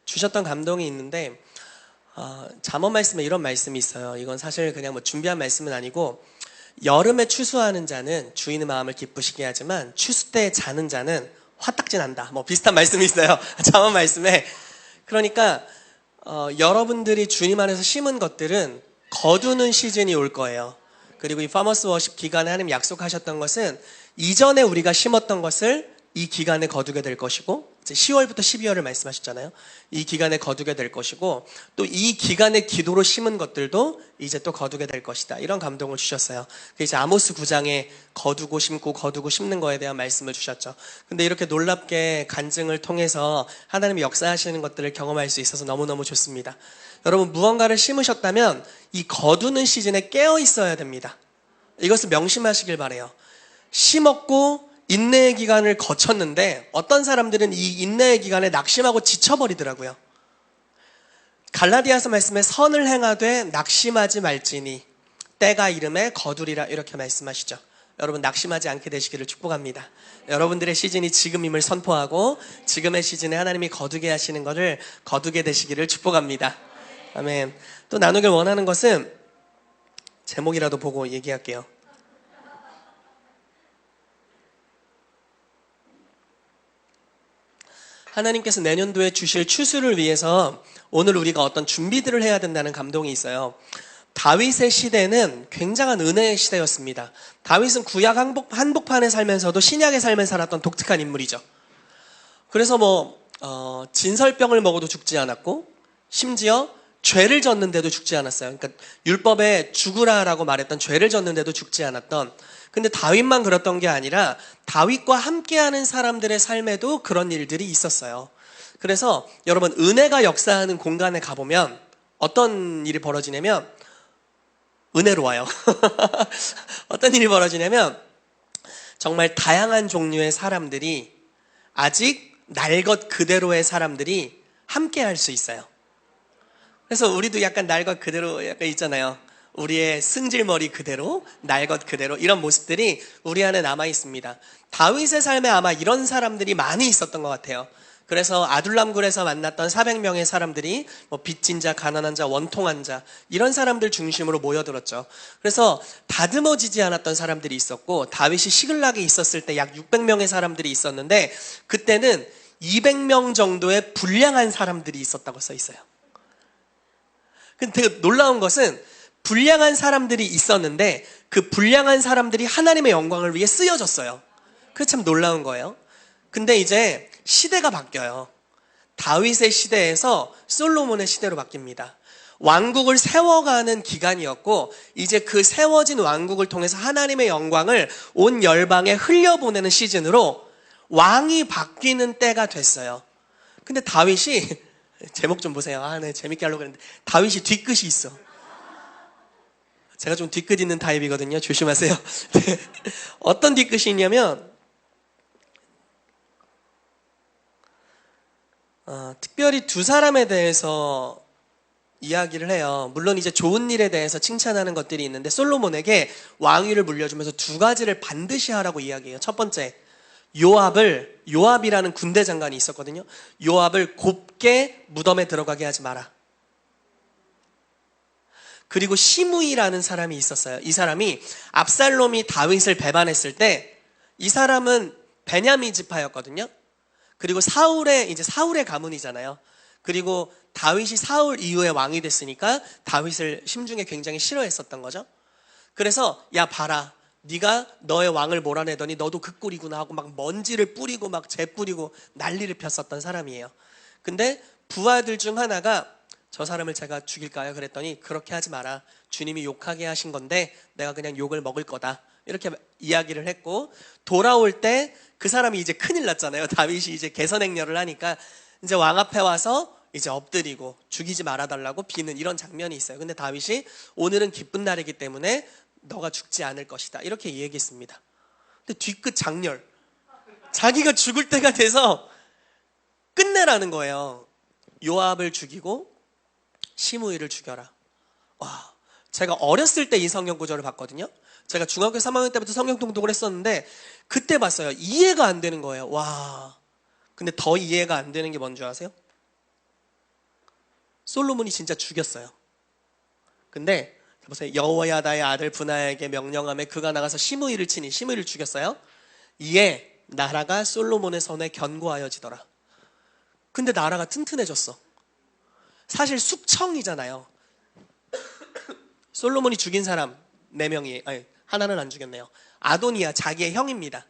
주셨던 감동이 있는데 잠언 말씀에 이런 말씀이 있어요. 이건 사실 그냥 뭐 준비한 말씀은 아니고 여름에 추수하는 자는 주인의 마음을 기쁘시게 하지만 추수 때 자는 자는 화딱지 난다. 뭐 비슷한 말씀이 있어요. 잠언 말씀에. 그러니까 여러분들이 주님 안에서 심은 것들은 거두는 시즌이 올 거예요. 그리고 이 파머스 워십 기간에 하나님 약속하셨던 것은 이전에 우리가 심었던 것을 이 기간에 거두게 될 것이고, 이제 10월부터 12월을 말씀하셨잖아요. 이 기간에 거두게 될 것이고, 또 이 기간에 기도로 심은 것들도 이제 또 거두게 될 것이다. 이런 감동을 주셨어요. 이제 아모스 9장에 거두고 심는 거에 대한 말씀을 주셨죠. 근데 이렇게 놀랍게 간증을 통해서 하나님이 역사하시는 것들을 경험할 수 있어서 너무너무 좋습니다. 여러분, 무언가를 심으셨다면 이 거두는 시즌에 깨어 있어야 됩니다. 이것을 명심하시길 바라요. 심었고 인내의 기간을 거쳤는데 어떤 사람들은 이 인내의 기간에 낙심하고 지쳐버리더라고요. 갈라디아서 말씀에 선을 행하되 낙심하지 말지니 때가 이름에 거두리라, 이렇게 말씀하시죠. 여러분, 낙심하지 않게 되시기를 축복합니다. 여러분들의 시즌이 지금임을 선포하고 지금의 시즌에 하나님이 거두게 하시는 것을 거두게 되시기를 축복합니다. 아멘. 또 나누길 원하는 것은 제목이라도 보고 얘기할게요. 하나님께서 내년도에 주실 추수를 위해서 오늘 우리가 어떤 준비들을 해야 된다는 감동이 있어요. 다윗의 시대는 굉장한 은혜의 시대였습니다. 다윗은 구약 한복판에 살면서도 신약의 삶을 살았던 독특한 인물이죠. 그래서 진설병을 먹어도 죽지 않았고, 심지어 죄를 졌는데도 죽지 않았어요. 그러니까 율법에 죽으라라고 말했던 죄를 졌는데도 죽지 않았던, 근데 다윗만 그랬던 게 아니라 다윗과 함께하는 사람들의 삶에도 그런 일들이 있었어요. 그래서 여러분, 은혜가 역사하는 공간에 가보면 어떤 일이 벌어지냐면 은혜로워요. 어떤 일이 벌어지냐면 정말 다양한 종류의 사람들이, 아직 날 것 그대로의 사람들이 함께할 수 있어요. 그래서 우리도 약간 날 것 그대로 약간 있잖아요. 우리의 승질머리 그대로, 날 것 그대로, 이런 모습들이 우리 안에 남아 있습니다. 다윗의 삶에 아마 이런 사람들이 많이 있었던 것 같아요. 그래서 아둘람굴에서 만났던 400명의 사람들이 빚진 자, 가난한 자, 원통한 자, 이런 사람들 중심으로 모여들었죠. 그래서 다듬어지지 않았던 사람들이 있었고, 다윗이 시글락에 있었을 때 약 600명의 사람들이 있었는데 그때는 200명 정도의 불량한 사람들이 있었다고 써 있어요. 근데 되게 놀라운 것은 불량한 사람들이 있었는데 그 불량한 사람들이 하나님의 영광을 위해 쓰여졌어요. 그게 참 놀라운 거예요. 근데 이제 시대가 바뀌어요. 다윗의 시대에서 솔로몬의 시대로 바뀝니다. 왕국을 세워가는 기간이었고, 이제 그 세워진 왕국을 통해서 하나님의 영광을 온 열방에 흘려보내는 시즌으로 왕이 바뀌는 때가 됐어요. 근데 다윗이 제목 좀 보세요. 네, 재밌게 하려고 했는데 다윗이 뒤끝이 있어. 제가 좀 뒤끝 있는 타입이거든요. 조심하세요. 네. 어떤 뒤끝이 있냐면 특별히 두 사람에 대해서 이야기를 해요. 물론 이제 좋은 일에 대해서 칭찬하는 것들이 있는데 솔로몬에게 왕위를 물려주면서 두 가지를 반드시 하라고 이야기해요. 첫 번째, 요압이라는 군대 장관이 있었거든요. 요압을 곱게 무덤에 들어가게 하지 마라. 그리고 시므이라는 사람이 있었어요. 이 사람이 압살롬이 다윗을 배반했을 때, 이 사람은 베냐민 지파였거든요. 그리고 사울의 가문이잖아요. 그리고 다윗이 사울 이후에 왕이 됐으니까 다윗을 심중에 굉장히 싫어했었던 거죠. 그래서 야 봐라, 네가 너의 왕을 몰아내더니 너도 그 꼴이구나 하고 막 먼지를 뿌리고 막 재 뿌리고 난리를 폈었던 사람이에요. 근데 부하들 중 하나가 저 사람을 제가 죽일까요? 그랬더니 그렇게 하지 마라. 주님이 욕하게 하신 건데 내가 그냥 욕을 먹을 거다. 이렇게 이야기를 했고, 돌아올 때 그 사람이 이제 큰일 났잖아요. 다윗이 이제 개선행렬을 하니까 이제 왕 앞에 와서 이제 엎드리고 죽이지 말아달라고 비는 이런 장면이 있어요. 근데 다윗이 오늘은 기쁜 날이기 때문에 너가 죽지 않을 것이다, 이렇게 얘기했습니다. 근데 뒤끝 장렬, 자기가 죽을 때가 돼서 끝내라는 거예요. 요압을 죽이고 시므이를 죽여라. 와, 제가 어렸을 때 이 성경 구절을 봤거든요. 제가 중학교 3학년 때부터 성경 통독을 했었는데 그때 봤어요. 이해가 안 되는 거예요. 와, 근데 더 이해가 안 되는 게 뭔지 아세요? 솔로몬이 진짜 죽였어요. 근데 보세요. 여호야다의 아들 분하에게 명령하며 그가 나가서 시므이를 치니 시므이를 죽였어요. 이에 나라가 솔로몬의 손에 견고하여지더라. 근데 나라가 튼튼해졌어. 사실 숙청이잖아요. 솔로몬이 죽인 사람 4명이, 아니 하나는 안 죽였네요. 아도니아, 자기의 형입니다.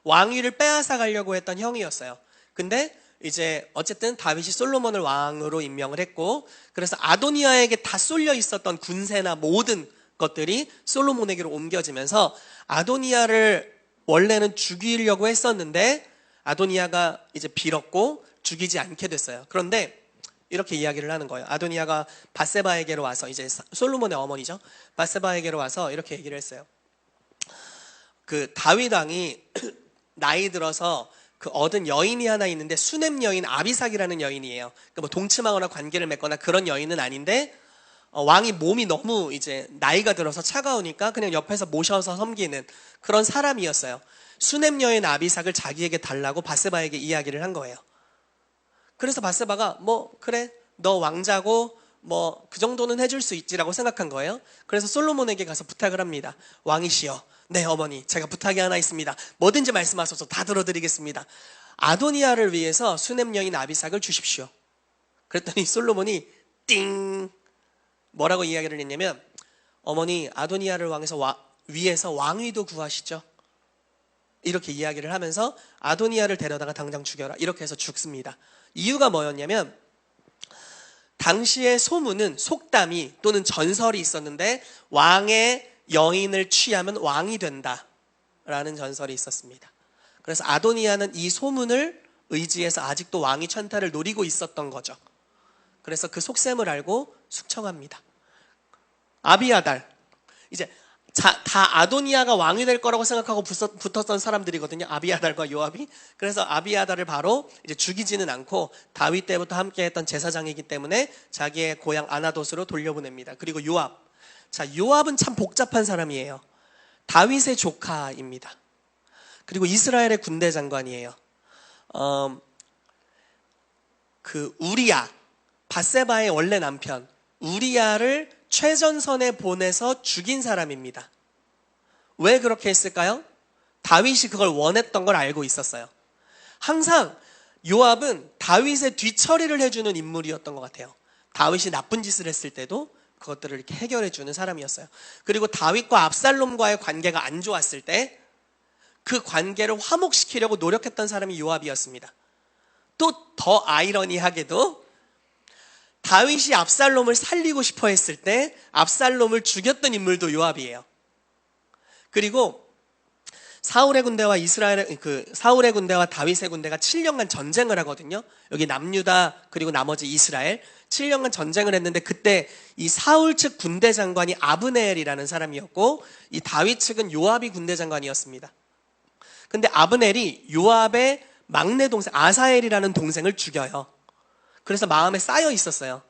왕위를 빼앗아 가려고 했던 형이었어요. 근데 이제 어쨌든 다윗이 솔로몬을 왕으로 임명을 했고, 그래서 아도니아에게 다 쏠려 있었던 군세나 모든 것들이 솔로몬에게로 옮겨지면서 아도니아를 원래는 죽이려고 했었는데 아도니아가 이제 빌었고 죽이지 않게 됐어요. 그런데 이렇게 이야기를 하는 거예요. 아도니아가 밧세바에게로 와서, 이제 솔로몬의 어머니죠, 밧세바에게로 와서 이렇게 얘기를 했어요. 그 다윗 왕이 나이 들어서 그 얻은 여인이 하나 있는데 수넴 여인 아비삭이라는 여인이에요. 그러니까 뭐 동침하거나 관계를 맺거나 그런 여인은 아닌데 왕이 몸이 너무 이제 나이가 들어서 차가우니까 그냥 옆에서 모셔서 섬기는 그런 사람이었어요. 수넴 여인 아비삭을 자기에게 달라고 밧세바에게 이야기를 한 거예요. 그래서 밧세바가 뭐 그래 너 왕자고 뭐 그 정도는 해줄 수 있지라고 생각한 거예요. 그래서 솔로몬에게 가서 부탁을 합니다. 왕이시여, 네 어머니, 제가 부탁이 하나 있습니다. 뭐든지 말씀하소서, 다 들어드리겠습니다. 아도니아를 위해서 수넴 여인 아비삭을 주십시오. 그랬더니 솔로몬이 띵 뭐라고 이야기를 했냐면, 어머니 아도니아를 위해서 왕위도 구하시죠. 이렇게 이야기를 하면서 아도니아를 데려다가 당장 죽여라, 이렇게 해서 죽습니다. 이유가 뭐였냐면, 당시의 소문은, 속담이 또는 전설이 있었는데 왕의 여인을 취하면 왕이 된다라는 전설이 있었습니다. 그래서 아도니아는 이 소문을 의지해서 아직도 왕위 천탈을 노리고 있었던 거죠. 그래서 그 속셈을 알고 숙청합니다. 아비아달, 이제 다 아도니아가 왕이 될 거라고 생각하고 붙었던 사람들이거든요. 아비아달과 요압이. 그래서 아비아달을 바로 이제 죽이지는 않고 다윗 때부터 함께했던 제사장이기 때문에 자기의 고향 아나돗으로 돌려보냅니다. 그리고 요압. 자, 요압은 참 복잡한 사람이에요. 다윗의 조카입니다. 그리고 이스라엘의 군대 장관이에요. 그 우리야, 밧세바의 원래 남편 우리야를 최전선에 보내서 죽인 사람입니다. 왜 그렇게 했을까요? 다윗이 그걸 원했던 걸 알고 있었어요. 항상 요압은 다윗의 뒤처리를 해주는 인물이었던 것 같아요. 다윗이 나쁜 짓을 했을 때도 그것들을 이렇게 해결해주는 사람이었어요. 그리고 다윗과 압살롬과의 관계가 안 좋았을 때 그 관계를 화목시키려고 노력했던 사람이 요압이었습니다. 또 더 아이러니하게도 다윗이 압살롬을 살리고 싶어 했을 때 압살롬을 죽였던 인물도 요압이에요. 그리고 사울의 군대와 사울의 군대와 다윗의 군대가 7년간 전쟁을 하거든요. 여기 남유다 그리고 나머지 이스라엘 7년간 전쟁을 했는데, 그때 이 사울 측 군대 장관이 아브넬이라는 사람이었고 이 다윗 측은 요압이 군대 장관이었습니다. 근데 아브넬이 요압의 막내 동생 아사엘이라는 동생을 죽여요. 그래서 마음에 쌓여 있었어요.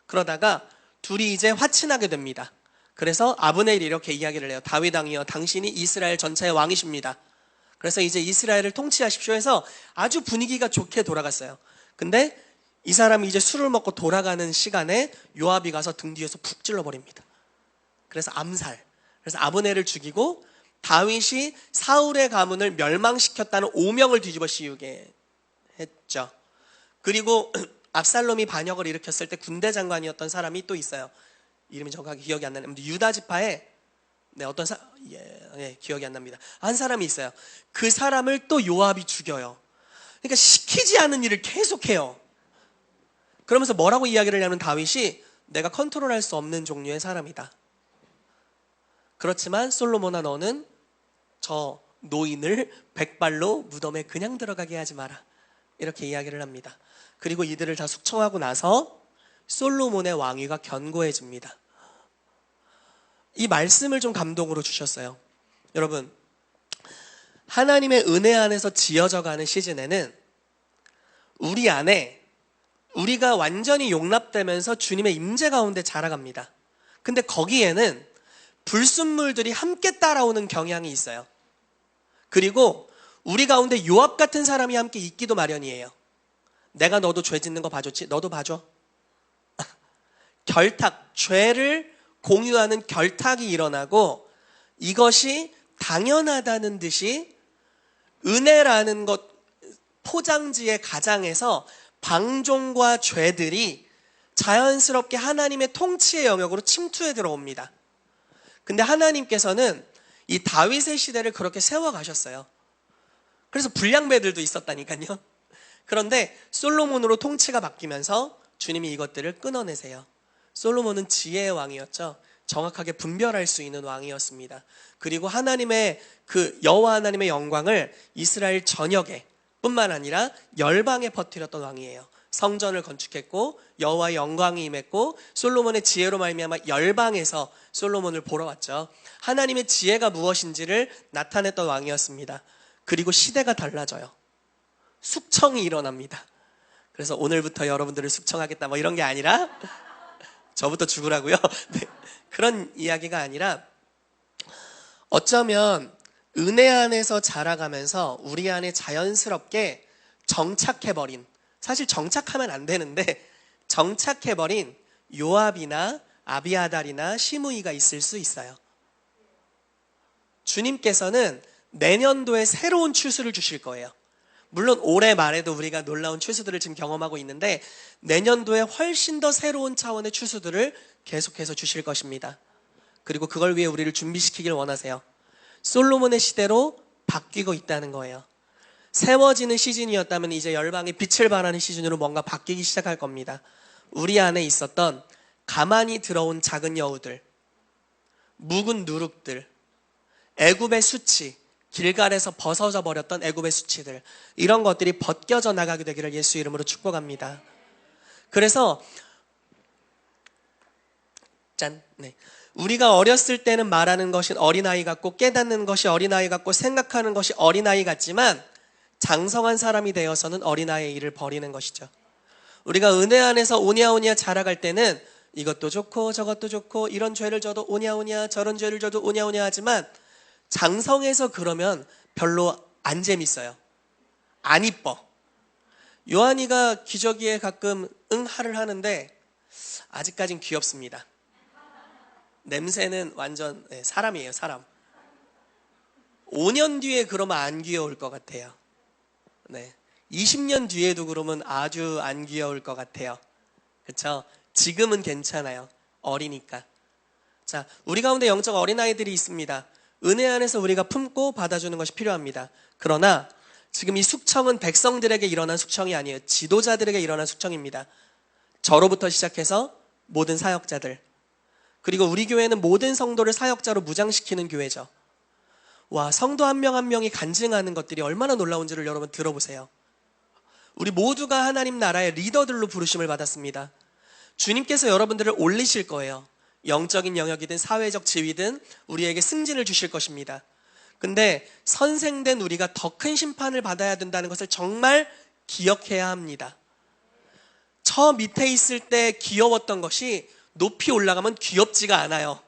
그러다가 둘이 이제 화친하게 됩니다. 그래서 아브넬이 이렇게 이야기를 해요. 다윗 왕이여, 당신이 이스라엘 전체의 왕이십니다. 그래서 이제 이스라엘을 통치하십시오 해서 아주 분위기가 좋게 돌아갔어요. 근데 이 사람이 이제 술을 먹고 돌아가는 시간에 요압이 가서 등 뒤에서 푹 찔러버립니다. 그래서 암살. 그래서 아브넬을 죽이고 다윗이 사울의 가문을 멸망시켰다는 오명을 뒤집어 씌우게 했죠. 그리고 압살롬이 반역을 일으켰을 때 군대 장관이었던 사람이 또 있어요. 이름이 정확하게 기억이 안 나는데 유다 지파에 기억이 안 납니다. 한 사람이 있어요. 그 사람을 또 요압이 죽여요. 그러니까 시키지 않은 일을 계속해요. 그러면서 뭐라고 이야기를 하냐면, 다윗이 내가 컨트롤할 수 없는 종류의 사람이다. 그렇지만 솔로몬아, 너는 저 노인을 백발로 무덤에 그냥 들어가게 하지 마라, 이렇게 이야기를 합니다. 그리고 이들을 다 숙청하고 나서 솔로몬의 왕위가 견고해집니다. 이 말씀을 좀 감동으로 주셨어요. 여러분, 하나님의 은혜 안에서 지어져가는 시즌에는 우리 안에 우리가 완전히 용납되면서 주님의 임재 가운데 자라갑니다. 근데 거기에는 불순물들이 함께 따라오는 경향이 있어요. 그리고 우리 가운데 요압 같은 사람이 함께 있기도 마련이에요. 내가 너도 죄 짓는 거 봐줬지? 너도 봐줘. 결탁, 죄를 공유하는 결탁이 일어나고 이것이 당연하다는 듯이 은혜라는 것 포장지의 가장에서 방종과 죄들이 자연스럽게 하나님의 통치의 영역으로 침투해 들어옵니다. 근데 하나님께서는 이 다윗의 시대를 그렇게 세워가셨어요. 그래서 불량배들도 있었다니까요. 그런데 솔로몬으로 통치가 바뀌면서 주님이 이것들을 끊어내세요. 솔로몬은 지혜의 왕이었죠. 정확하게 분별할 수 있는 왕이었습니다. 그리고 하나님의 그 여호와 하나님의 영광을 이스라엘 전역에 뿐만 아니라 열방에 퍼뜨렸던 왕이에요. 성전을 건축했고 여호와의 영광이 임했고 솔로몬의 지혜로 말미암아 열방에서 솔로몬을 보러 왔죠. 하나님의 지혜가 무엇인지를 나타냈던 왕이었습니다. 그리고 시대가 달라져요. 숙청이 일어납니다. 그래서 오늘부터 여러분들을 숙청하겠다 뭐 이런 게 아니라 저부터 죽으라고요. 네. 그런 이야기가 아니라 어쩌면 은혜 안에서 자라가면서 우리 안에 자연스럽게 정착해버린, 사실 정착하면 안 되는데 정착해버린 요압이나 아비아달이나 시므이가 있을 수 있어요. 주님께서는 내년도에 새로운 추수를 주실 거예요. 물론 올해 말에도 우리가 놀라운 추수들을 지금 경험하고 있는데 내년도에 훨씬 더 새로운 차원의 추수들을 계속해서 주실 것입니다. 그리고 그걸 위해 우리를 준비시키길 원하세요. 솔로몬의 시대로 바뀌고 있다는 거예요. 세워지는 시즌이었다면 이제 열방이 빛을 발하는 시즌으로 뭔가 바뀌기 시작할 겁니다. 우리 안에 있었던 가만히 들어온 작은 여우들, 묵은 누룩들, 애굽의 수치, 길갈에서 벗어져 버렸던 애굽의 수치들, 이런 것들이 벗겨져 나가게 되기를 예수 이름으로 축복합니다. 그래서 우리가 어렸을 때는 말하는 것이 어린아이 같고 깨닫는 것이 어린아이 같고 생각하는 것이 어린아이 같지만 장성한 사람이 되어서는 어린아이의 일을 버리는 것이죠. 우리가 은혜 안에서 오냐오냐 자라갈 때는 이것도 좋고 저것도 좋고 이런 죄를 져도 오냐오냐 저런 죄를 져도 오냐오냐 하지만 장성해서 그러면 별로 안 재밌어요. 안 이뻐. 요한이가 기저귀에 가끔 응하를 하는데 아직까진 귀엽습니다. 냄새는 완전 사람이에요, 사람. 5년 뒤에 그러면 안 귀여울 것 같아요. 20년 뒤에도 그러면 아주 안 귀여울 것 같아요. 그렇죠? 지금은 괜찮아요. 어리니까. 자, 우리 가운데 영적 어린아이들이 있습니다. 은혜 안에서 우리가 품고 받아주는 것이 필요합니다. 그러나 지금 이 숙청은 백성들에게 일어난 숙청이 아니에요. 지도자들에게 일어난 숙청입니다. 저로부터 시작해서 모든 사역자들, 그리고 우리 교회는 모든 성도를 사역자로 무장시키는 교회죠. 와, 성도 한 명 한 명이 간증하는 것들이 얼마나 놀라운지를 여러분 들어보세요. 우리 모두가 하나님 나라의 리더들로 부르심을 받았습니다. 주님께서 여러분들을 올리실 거예요. 영적인 영역이든 사회적 지위든 우리에게 승진을 주실 것입니다. 근데 선생된 우리가 더 큰 심판을 받아야 된다는 것을 정말 기억해야 합니다. 저 밑에 있을 때 귀여웠던 것이 높이 올라가면 귀엽지가 않아요.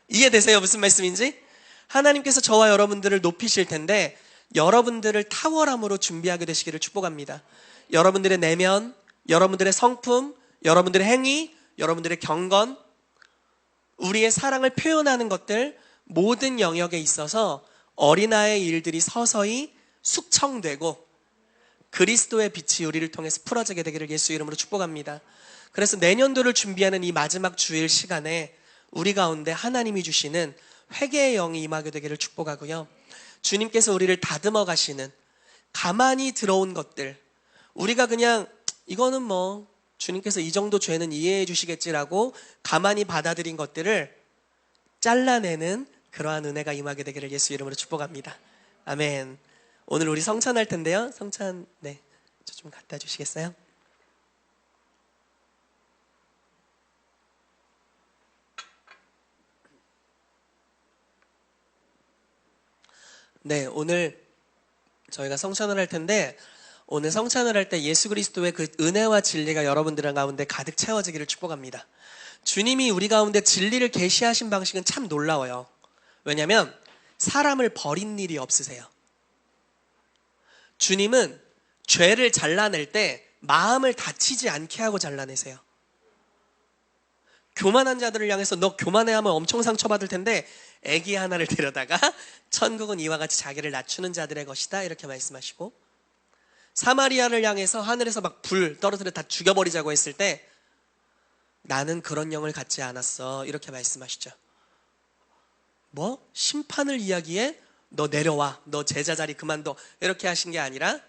이해되세요? 무슨 말씀인지? 하나님께서 저와 여러분들을 높이실 텐데 여러분들을 탁월함으로 준비하게 되시기를 축복합니다. 여러분들의 내면, 여러분들의 성품, 여러분들의 행위, 여러분들의 경건, 우리의 사랑을 표현하는 것들 모든 영역에 있어서 어린아이의 일들이 서서히 숙청되고 그리스도의 빛이 우리를 통해서 풀어지게 되기를 예수 이름으로 축복합니다. 그래서 내년도를 준비하는 이 마지막 주일 시간에 우리 가운데 하나님이 주시는 회개의 영이 임하게 되기를 축복하고요. 주님께서 우리를 다듬어 가시는 가만히 들어온 것들, 우리가 그냥 이거는 뭐 주님께서 이 정도 죄는 이해해 주시겠지라고 가만히 받아들인 것들을 잘라내는 그러한 은혜가 임하게 되기를 예수 이름으로 축복합니다. 아멘. 오늘 우리 성찬할 텐데요. 성찬 저 좀 갖다 주시겠어요? 오늘 저희가 성찬을 할 텐데 오늘 성찬을 할 때 예수 그리스도의 그 은혜와 진리가 여러분들 가운데 가득 채워지기를 축복합니다. 주님이 우리 가운데 진리를 계시하신 방식은 참 놀라워요. 왜냐하면 사람을 버린 일이 없으세요. 주님은 죄를 잘라낼 때 마음을 다치지 않게 하고 잘라내세요. 교만한 자들을 향해서 너 교만해하면 엄청 상처받을 텐데 아기 하나를 데려다가 천국은 이와 같이 자기를 낮추는 자들의 것이다 이렇게 말씀하시고, 사마리아를 향해서 하늘에서 막 불 떨어뜨려 다 죽여버리자고 했을 때 나는 그런 영을 갖지 않았어 이렇게 말씀하시죠. 뭐? 심판을 이야기해? 너 내려와, 너 제자 자리 그만둬 이렇게 하신 게 아니라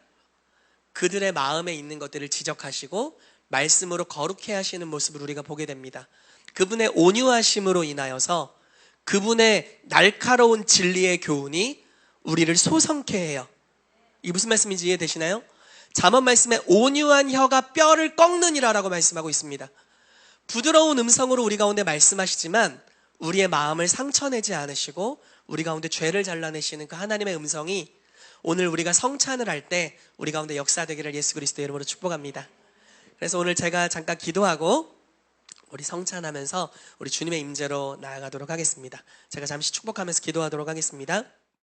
그들의 마음에 있는 것들을 지적하시고 말씀으로 거룩해 하시는 모습을 우리가 보게 됩니다. 그분의 온유하심으로 인하여서 그분의 날카로운 진리의 교훈이 우리를 소성케 해요. 이 무슨 말씀인지 이해되시나요? 잠언 말씀에 온유한 혀가 뼈를 꺾느니라 라고 말씀하고 있습니다. 부드러운 음성으로 우리 가운데 말씀하시지만 우리의 마음을 상처내지 않으시고 우리 가운데 죄를 잘라내시는 그 하나님의 음성이 오늘 우리가 성찬을 할 때 우리 가운데 역사되기를 예수 그리스도의 이름으로 축복합니다. 그래서 오늘 제가 잠깐 기도하고 우리 성찬하면서 우리 주님의 임재로 나아가도록 하겠습니다. 제가 잠시 축복하면서 기도하도록 하겠습니다.